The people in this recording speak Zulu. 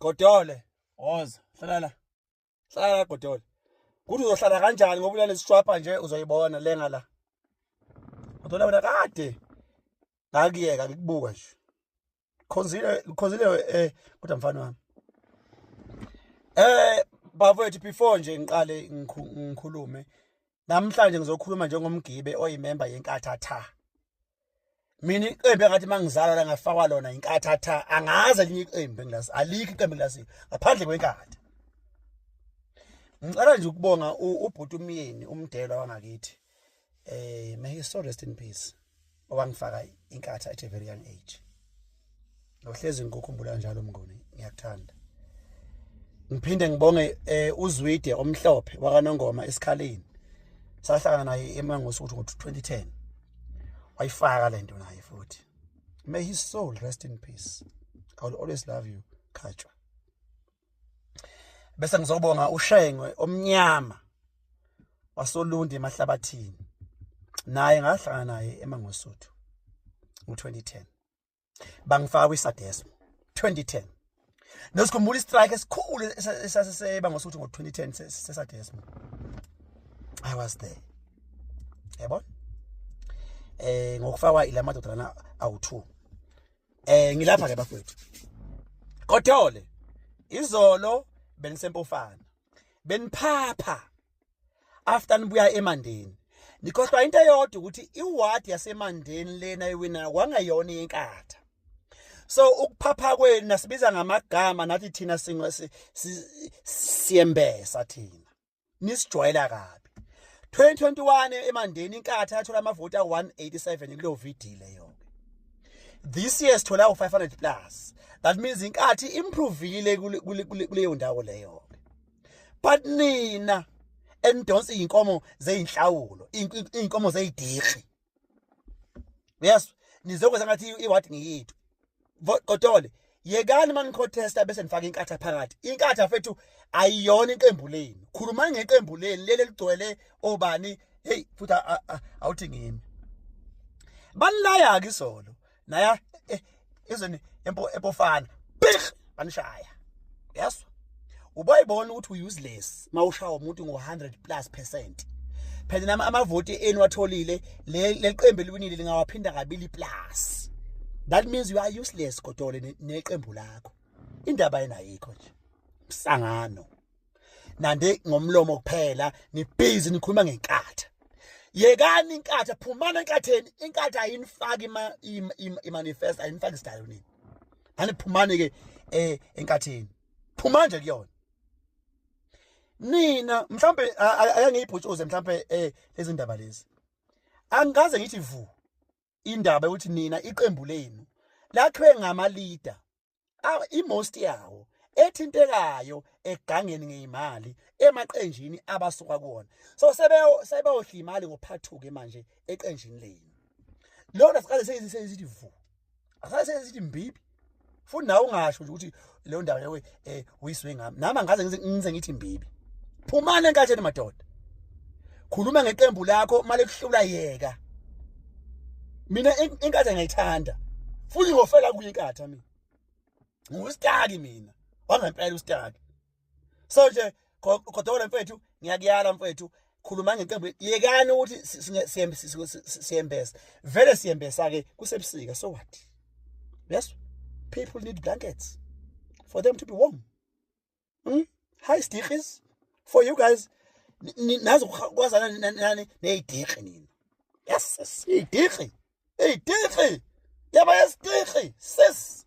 Godole woza hlala Godole kuthi uzohlala kanjani ngoba ulale sishwapha nje uzoyibona lenga la Godole wena kade ngakuyeka ngikubuka nje khonzile kodwa mfana wami bafowethu before nje ngiqale ngikhulume namhlanje ngizokhuluma njengomgibe oyimember yenkathatha mina iqembu engathi mangizala la ngafakwa lona inkathatha angaze linye iqembu ngilasi alikho iqembu ngilasi ngaphandle kwenkatha ngicela nje ukubonga ubhuti umyeni umdela wangakithi may he so rest in peace owangifaka inkatha at a very young age ngohlezi ngikukhumbula njalo umnguni ngiyakuthanda ngiphinde ngibonge uZwide omhlophe wakaNongoma esikhaleni sahlangana naye eMangosuthu ngo2010 wayifaka lento naye futhi may his soul rest in peace I will always love you Khatshwa bese ngizobonga uShengwe omnyama waSolundi emahlabathini naye ngahlangana naye eMangosuthu ngo2010 bangifaka kwiSadesmo 2010 nosikhumbula istrike esikhulu esasiseba ngosuthu ngo2010 seSadesmo I was there yebo ngokufakwa ilamadodana awu2 ngilapha ke bafowethu Godole izolo benisempofana beniphapha after nibuya eMandeni nikhohlwa into eyodwa ukuthi iward yaseMandeni lena iwina kwangayona inkatha so ukuphapha kwenu nasibiza ngamagama nathi thina siyembesa thina nisijwayela kabi 2021 eMandeni inkatha yathola amavoti a187 kuleyo video leyo this year sithola u500 plus that means inkathi improvile kuleyo ndawo leyo but nina endonsi inkomo zeinhlawulo inkomo zeyidikhi yes nizokwenza ngathi iward ngiyithu Godole yekani mani contesta bese nifaka inkatha phakathi inkatha fethu ayiyona iqembu lenu khulumani ngeqembu lenu lele ligcwele obani hey futhi awuthi ngimi banilaya ke isolo naya izweni empofana big banishaya yes ubayibona ukuthi useless mawushawa umuntu ngo100+%. Phela nama amavoti enu watholile leqembu liwinile lingawaphinda kabili plus. That means you are useless Godole neqembu lakho. Indaba yena ayikho nje. Msangano. Nande ngomlomo kuphela ni busy nikhuluma ngenkatha. Yekani inkatha phumana enkatheni inkatha ayinifaki imanifest ayinifaki style nini. Hani phumane ke enkatheni. Phuma nje kuyona. Nina mhlambe ayangiyibhutshuze mhlambe lezi ndaba lezi. Angaze ngithi vu indaba ukuthi nina iqembu lenu lakhwe ngama leader. Imost yawo ethintekayo egangeni ngeimali emaqenjini abasuka kuona. So sebeyohla imali ngophathuke manje eqenjini lenu. Lona siqale seyizithi vu. Asase seyizithi mbibi. Futhi nawe ungasho ukuthi leyo ndawo yawe uyiswe ngami. Nami angaze ngize ngithi mbibi. Phumana enkatheni madoda. Khuluma ngeqembu lakho mali kuhlula yeka. Mina inkatha ngiyithanda. Futhi ngofela kuyinkatha mina. Ngustaki mina. Wangempela ustaki. So nje Godole mfethu ngiyakuyala mfethu khuluma ngeqembu yekani ukuthi siyembesa. Vele siyembesa ke kusebusika so what? Yes. People need blankets for them to be warm. High stickers for you guys. Nazo kwazana nani neyidikhi nina. Yes, idikhi. Idikhi. Yaba yesdikhi. Sis.